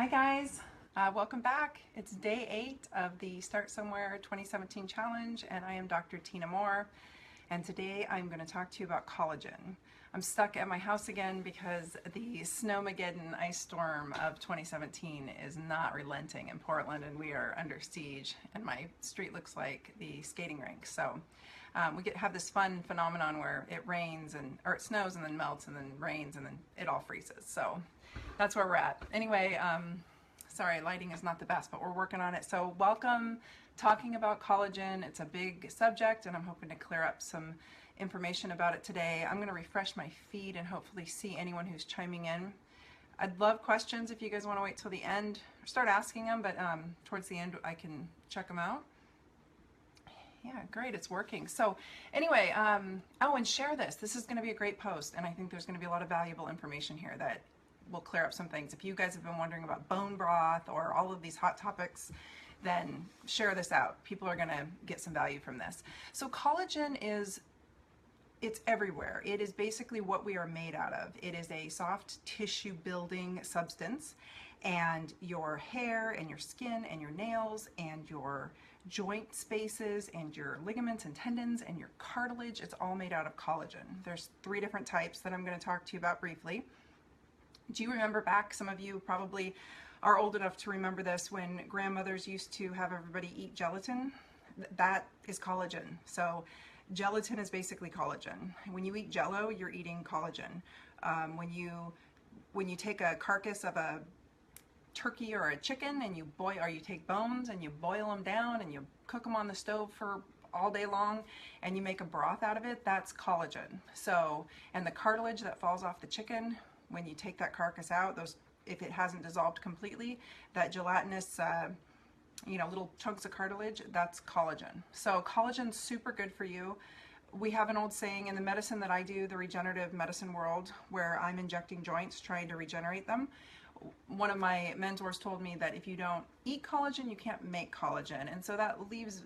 Hi guys, welcome back. It's day 8 of the Start Somewhere 2017 challenge, and I am Dr. Tina Moore, and today I'm going to talk to you about collagen. I'm stuck at my house again because the Snowmageddon ice storm of 2017 is not relenting in Portland, and we are under siege, and my street looks like the skating rink. So we have this fun phenomenon where it rains or it snows and then melts and then rains and then it all freezes. So that's where we're at. Anyway, sorry, lighting is not the best, but we're working on it. So welcome, talking about collagen. It's a big subject, and I'm hoping to clear up some information about it today. I'm going to refresh my feed and hopefully see anyone who's chiming in. I'd love questions if you guys want to wait till the end. Start asking them, but towards the end I can check them out. Yeah, great, it's working. So anyway, oh, and share this. This is going to be a great post, and I think there's going to be a lot of valuable information here that will clear up some things. If you guys have been wondering about bone broth or all of these hot topics, then share this out. People are going to get some value from this. So collagen it's everywhere. It is basically what we are made out of. It is a soft tissue building substance, and your hair and your skin and your nails and your joint spaces and your ligaments and tendons and your cartilage, it's all made out of collagen. There's 3 different types that I'm going to talk to you about briefly. Do you remember back, some of you probably are old enough to remember this, when grandmothers used to have everybody eat gelatin? That is collagen. So gelatin is basically collagen. When you eat Jell-O, you're eating collagen. When you take a carcass of a turkey or a chicken and you take bones and you boil them down and you cook them on the stove for all day long and you make a broth out of it, that's collagen. So, and the cartilage that falls off the chicken, when you take that carcass out, if it hasn't dissolved completely, that gelatinous little chunks of cartilage, that's collagen. So collagen's super good for you. We have an old saying in the medicine that I do, the regenerative medicine world, where I'm injecting joints trying to regenerate them. One of my mentors told me that if you don't eat collagen, you can't make collagen. And so that leaves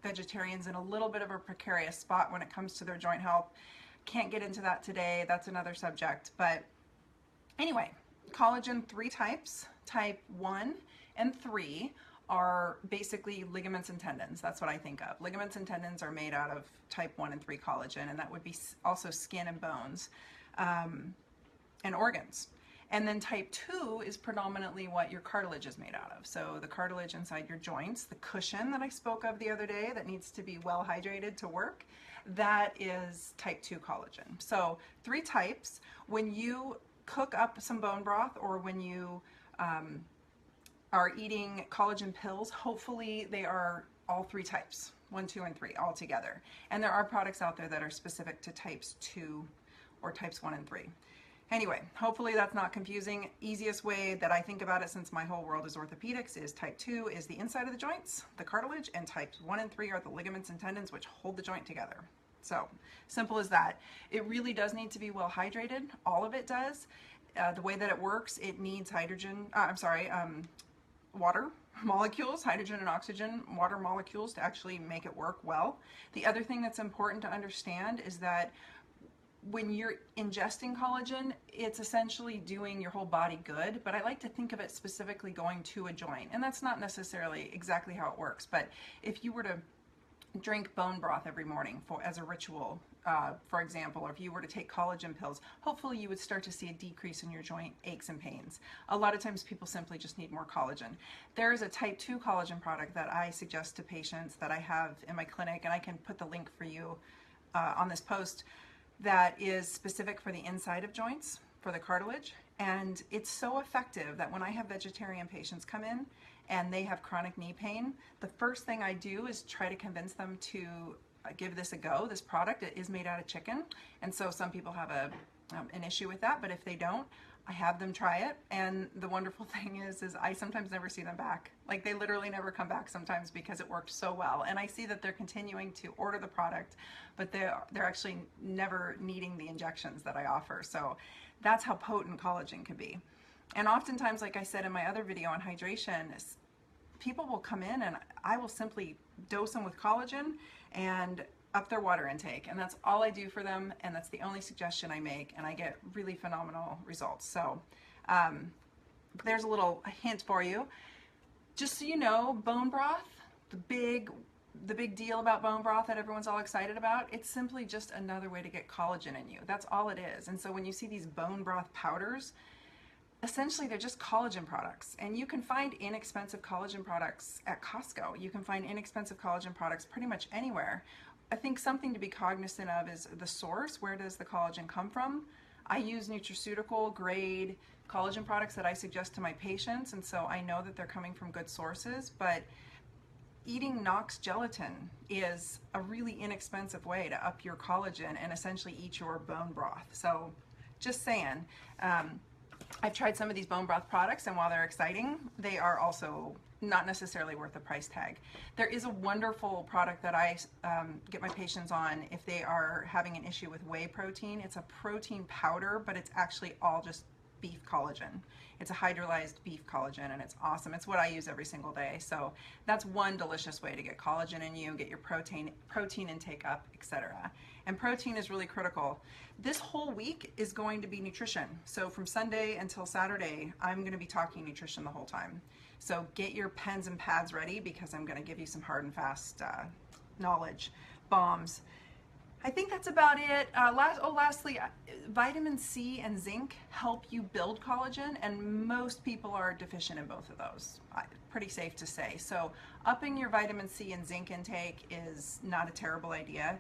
vegetarians in a little bit of a precarious spot when it comes to their joint health. Can't get into that today. That's another subject. But anyway, collagen, 3 types. Type 1 and 3 are basically ligaments and tendons. That's what I think of. Ligaments and tendons are made out of type 1 and 3 collagen, and that would be also skin and bones and organs. And then type 2 is predominantly what your cartilage is made out of. So the cartilage inside your joints, the cushion that I spoke of the other day that needs to be well hydrated to work, that is type 2 collagen. So 3 types. When you cook up some bone broth, or when you are eating collagen pills, hopefully they are all 3 types, 1, 2, and 3 all together. And there are products out there that are specific to types 2 or types 1 and 3. Anyway, hopefully that's not confusing. Easiest way that I think about it, since my whole world is orthopedics, is type 2 is the inside of the joints, the cartilage, and types 1 and 3 are the ligaments and tendons, which hold the joint together. So simple as that. It really does need to be well hydrated. All of it does. The way that it works, it needs water molecules, hydrogen and oxygen, water molecules, to actually make it work well. The other thing that's important to understand is that when you're ingesting collagen, it's essentially doing your whole body good, but I like to think of it specifically going to a joint, and that's not necessarily exactly how it works. But if you were to drink bone broth every morning as a ritual, for example, or if you were to take collagen pills, hopefully you would start to see a decrease in your joint aches and pains. A lot of times people simply just need more collagen. There is a type 2 collagen product that I suggest to patients that I have in my clinic, and I can put the link for you on this post, that is specific for the inside of joints, for the cartilage. And it's so effective that when I have vegetarian patients come in and they have chronic knee pain, the first thing I do is try to convince them to give this a go. This product, it is made out of chicken, and so some people have an issue with that, but if they don't, I have them try it. And the wonderful thing is I sometimes never see them back. Like, they literally never come back sometimes because it worked so well. And I see that they're continuing to order the product, but they're actually never needing the injections that I offer. So that's how potent collagen can be. And oftentimes, like I said in my other video on hydration, people will come in and I will simply dose them with collagen and up their water intake, and that's all I do for them, and that's the only suggestion I make, and I get really phenomenal results. So there's a little hint for you. Just so you know, bone broth, the big deal about bone broth that everyone's all excited about, it's simply just another way to get collagen in you. That's all it is. And so when you see these bone broth powders, essentially they're just collagen products. And you can find inexpensive collagen products at Costco. You can find inexpensive collagen products pretty much anywhere. I think something to be cognizant of is the source. Where does the collagen come from? I use nutraceutical grade collagen products that I suggest to my patients, and so I know that they're coming from good sources, but eating Knox gelatin is a really inexpensive way to up your collagen and essentially eat your bone broth. So just saying, I've tried some of these bone broth products, and while they're exciting, they are also not necessarily worth the price tag. There is a wonderful product that I get my patients on if they are having an issue with whey protein. It's a protein powder, but it's actually all just beef collagen. It's a hydrolyzed beef collagen, and it's awesome. It's what I use every single day. So that's one delicious way to get collagen in you, get your protein intake up, etc. And protein is really critical. This whole week is going to be nutrition. So from Sunday until Saturday, I'm going to be talking nutrition the whole time. So get your pens and pads ready, because I'm going to give you some hard and fast knowledge bombs. I think that's about it. Lastly, vitamin C and zinc help you build collagen, and most people are deficient in both of those. Pretty safe to say. So upping your vitamin C and zinc intake is not a terrible idea.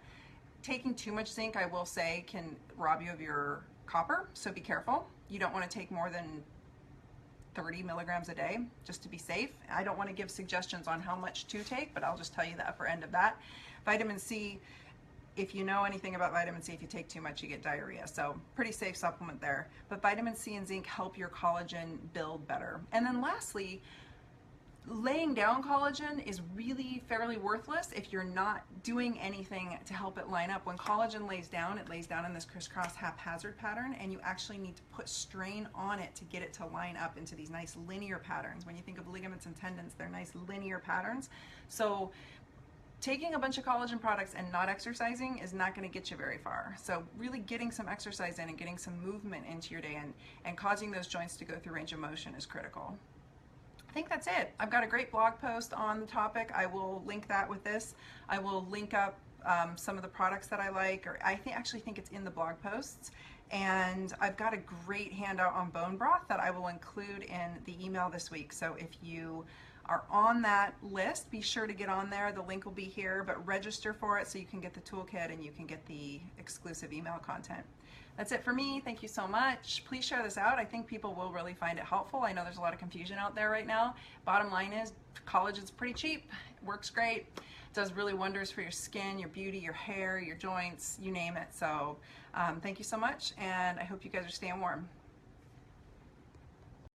Taking too much zinc, I will say, can rob you of your copper, so be careful. You don't want to take more than 30 milligrams a day, just to be safe. I don't want to give suggestions on how much to take, but I'll just tell you the upper end of that. Vitamin C, if you know anything about vitamin C, if you take too much, you get diarrhea. So pretty safe supplement there. But vitamin C and zinc help your collagen build better. And then lastly, laying down collagen is really fairly worthless if you're not doing anything to help it line up. When collagen lays down, it lays down in this crisscross haphazard pattern, and you actually need to put strain on it to get it to line up into these nice linear patterns. When you think of ligaments and tendons, they're nice linear patterns. So taking a bunch of collagen products and not exercising is not going to get you very far. So really getting some exercise in and getting some movement into your day and causing those joints to go through range of motion is critical. I think that's it. I've got a great blog post on the topic. I will link that with this. I will link up some of the products that I like, or I actually think it's in the blog posts. And I've got a great handout on bone broth that I will include in the email this week. So if you are on that list, be sure to get on there. The link will be here, but register for it so you can get the toolkit and you can get the exclusive email content. That's it for me. Thank you so much. Please share this out. I think people will really find it helpful. I know there's a lot of confusion out there right now. Bottom line is, collagen's pretty cheap. It works great. It does really wonders for your skin, your beauty, your hair, your joints, you name it. So thank you so much, and I hope you guys are staying warm.